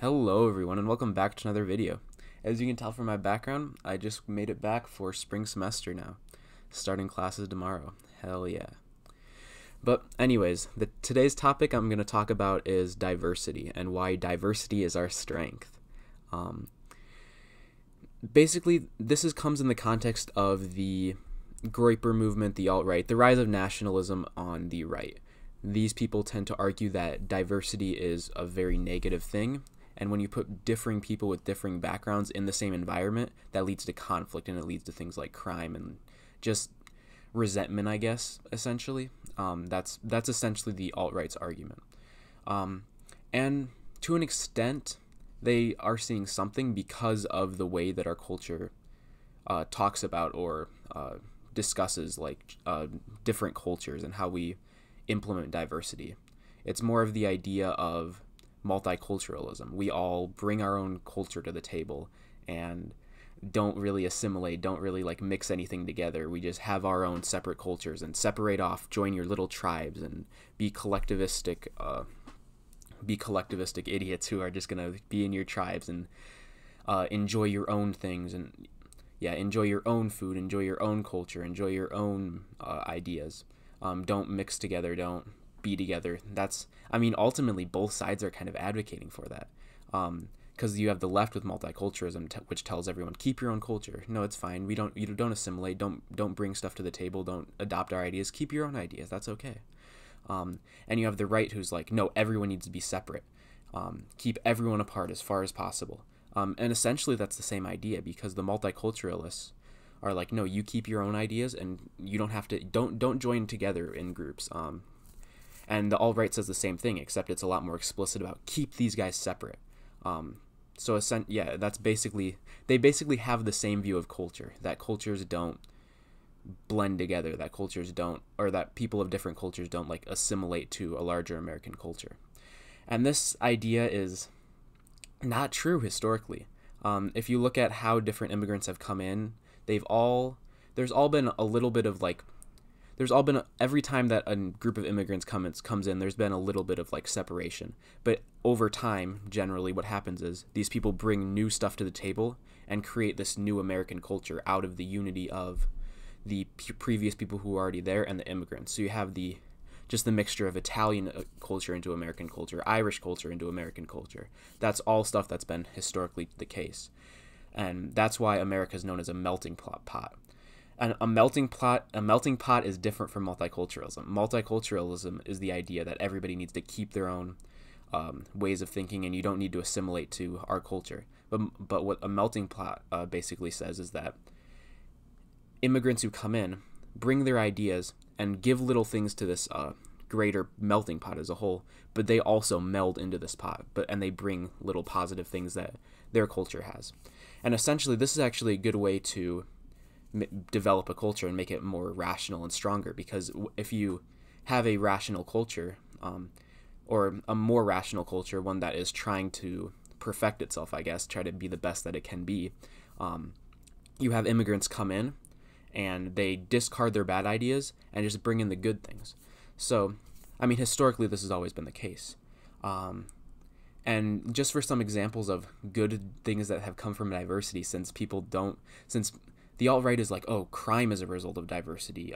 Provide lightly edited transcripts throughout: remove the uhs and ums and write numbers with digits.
Hello everyone and welcome back to another video. As you can tell from my background, I just made it back for spring semester now. Starting classes tomorrow. Hell yeah. But anyways, today's topic I'm going to talk about is diversity and why diversity is our strength. Um, Basically, comes in the context of the Groyper movement, the alt-right, the rise of nationalism on the right. These people tend to argue that diversity is a very negative thing, and when you put differing people with differing backgrounds in the same environment, that leads to conflict, and it leads to things like crime and just resentment, I guess, essentially. That's essentially the alt-right's argument. And to an extent, they are seeing something because of the way that our culture talks about or discusses different cultures and how we implement diversity. It's more of the idea of multiculturalism. We all bring our own culture to the table and don't really assimilate, don't really mix anything together. We just have our own separate cultures and separate off, join your little tribes and be collectivistic idiots who are just gonna be in your tribes and enjoy your own things and enjoy your own food, enjoy your own culture, enjoy your own ideas. Don't mix together, don't be together. Ultimately both sides are kind of advocating for that. Because you have the left with multiculturalism, which tells everyone keep your own culture. No, it's fine. You don't assimilate. Don't bring stuff to the table. Don't adopt our ideas. Keep your own ideas. That's okay. And you have the right who's like, no, everyone needs to be separate. Keep everyone apart as far as possible. And essentially that's the same idea, because the multiculturalists are like, no, you keep your own ideas and you don't have to, don't join together in groups. And the alt-right says the same thing, except it's a lot more explicit about keep these guys separate. That's basically, they basically have the same view of culture, that cultures don't blend together, that cultures don't, or that people of different cultures don't assimilate to a larger American culture. And this idea is not true historically. If you look at how different immigrants have come in, there's all been a little bit of every time that a group of immigrants comes in, there's been a little bit of separation. But over time, generally what happens is these people bring new stuff to the table and create this new American culture out of the unity of the previous people who were already there and the immigrants. So you have just the mixture of Italian culture into American culture, Irish culture into American culture. That's all stuff that's been historically the case. And that's why America is known as a melting pot. And a melting pot is different from multiculturalism. Multiculturalism is the idea that everybody needs to keep their own ways of thinking, and you don't need to assimilate to our culture. But what a melting pot basically says is that immigrants who come in bring their ideas and give little things to this greater melting pot as a whole, but they also meld into this pot, and they bring little positive things that their culture has. And essentially, this is actually a good way to develop a culture and make it more rational and stronger, because if you have a rational culture, or a more rational culture, one that is trying to perfect itself, I guess, try to be the best that it can be, you have immigrants come in and they discard their bad ideas and just bring in the good things. So, historically, this has always been the case. And just for some examples of good things that have come from diversity, since the alt-right is like, oh, crime is a result of diversity,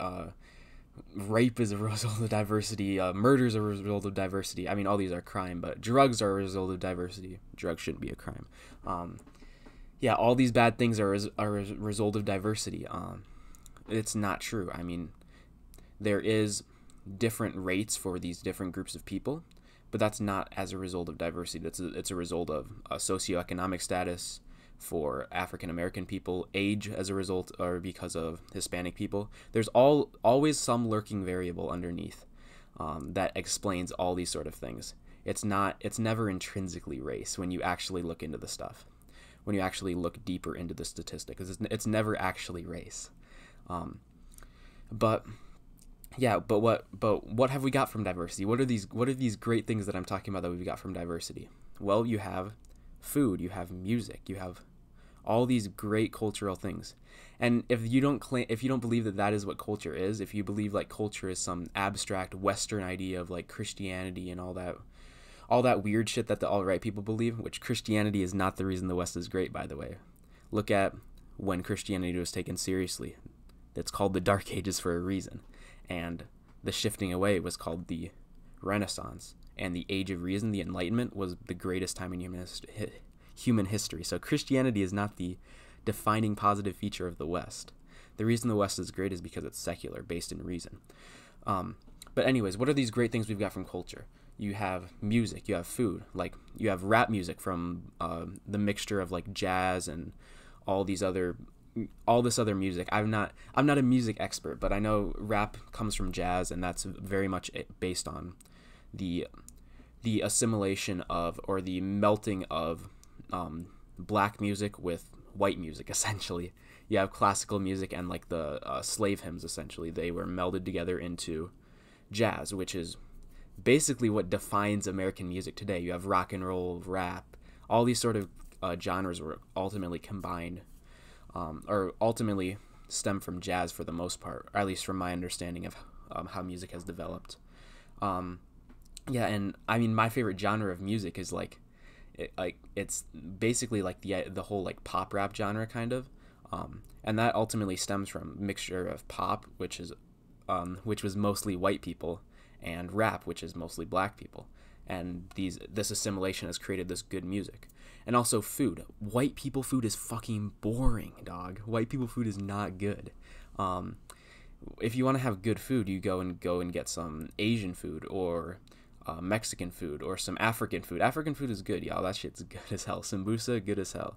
rape is a result of diversity, murder is a result of diversity. All these are crime, but drugs are a result of diversity. Drugs shouldn't be a crime. All these bad things are a result of diversity. It's not true. There is different rates for these different groups of people, but that's not as a result of diversity. It's a result of socioeconomic status for African American people, age as a result, or because of Hispanic people. There's always some lurking variable underneath that explains all these sort of things. It's never intrinsically race when you actually look into the stuff. When you actually look deeper into the statistic, because it's never actually race. But what have we got from diversity? What are these great things that I'm talking about that we've got from diversity? Well, you have food, you have music, you have all these great cultural things. And if you don't believe that is what culture is, if you believe culture is some abstract Western idea of Christianity and all all that weird shit that the alt-right people believe, which Christianity is not the reason the West is great, by the way. Look at when Christianity was taken seriously. It's called the Dark Ages for a reason. And the shifting away was called the Renaissance. And the Age of Reason, the Enlightenment, was the greatest time in human history. So Christianity is not the defining positive feature of the West. The reason the West is great is because it's secular, based in reason. But anyways, what are these great things we've got from culture? You have music, you have food, like you have rap music from the mixture of like jazz and all this other music. I'm not a music expert, but I know rap comes from jazz, and that's very much based on the assimilation of, or the melting of, black music with white music. Essentially, you have classical music and like the slave hymns. Essentially, they were melded together into jazz, which is basically what defines American music today. You have rock and roll, rap, all these sort of genres were ultimately combined, or ultimately stem from jazz for the most part, or at least from my understanding of how music has developed. Yeah, and I mean, my favorite genre of music is it's basically like the whole like pop rap genre kind of, and that ultimately stems from a mixture of pop, which was mostly white people, and rap, which is mostly black people, and this assimilation has created this good music. And also food. White people food is fucking boring, dog. White people food is not good. If you want to have good food, you go and get some Asian food, or Mexican food, or some African food. African food is good, y'all. That shit's good as hell. Sambusa, good as hell.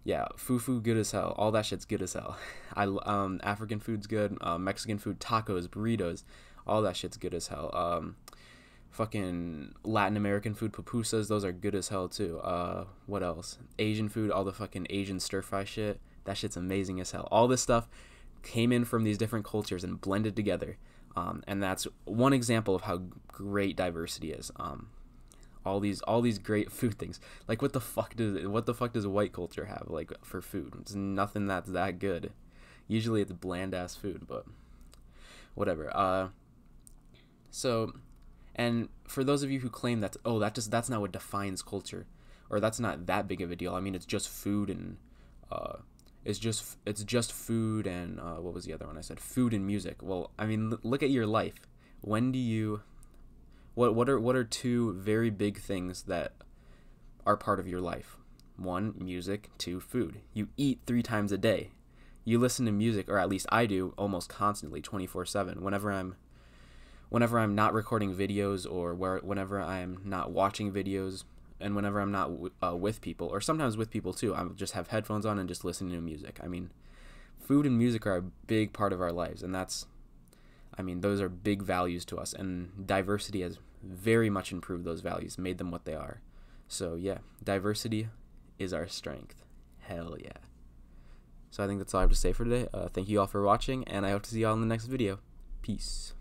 Yeah, fufu, good as hell. All that shit's good as hell. African food's good. Mexican food, tacos, burritos, all that shit's good as hell. Fucking Latin American food, pupusas, those are good as hell too. What else? Asian food, all the fucking Asian stir fry shit, that shit's amazing as hell. All this stuff came in from these different cultures and blended together. And that's one example of how great diversity is. All these great food things. Like what the fuck does white culture have like for food? It's nothing that's that good. Usually it's bland ass food, but whatever. So, and for those of you who claim that that's not what defines culture, or that's not that big of a deal. I mean, it's just food and it's just food and what was the other one I said? Food and music. Well, I mean, look at your life. When do you what are two very big things that are part of your life? One, music. Two, food. You eat 3 times a day. You listen to music, or at least I do, almost constantly, 24/7. Whenever I'm not recording videos, or whenever I'm not watching videos, and whenever I'm not with people, or sometimes with people too, I just have headphones on and just listening to music. I mean, food and music are a big part of our lives, and those are big values to us, and diversity has very much improved those values, made them what they are. So yeah, diversity is our strength. Hell yeah. So I think that's all I have to say for today. Thank you all for watching, and I hope to see you all in the next video. Peace.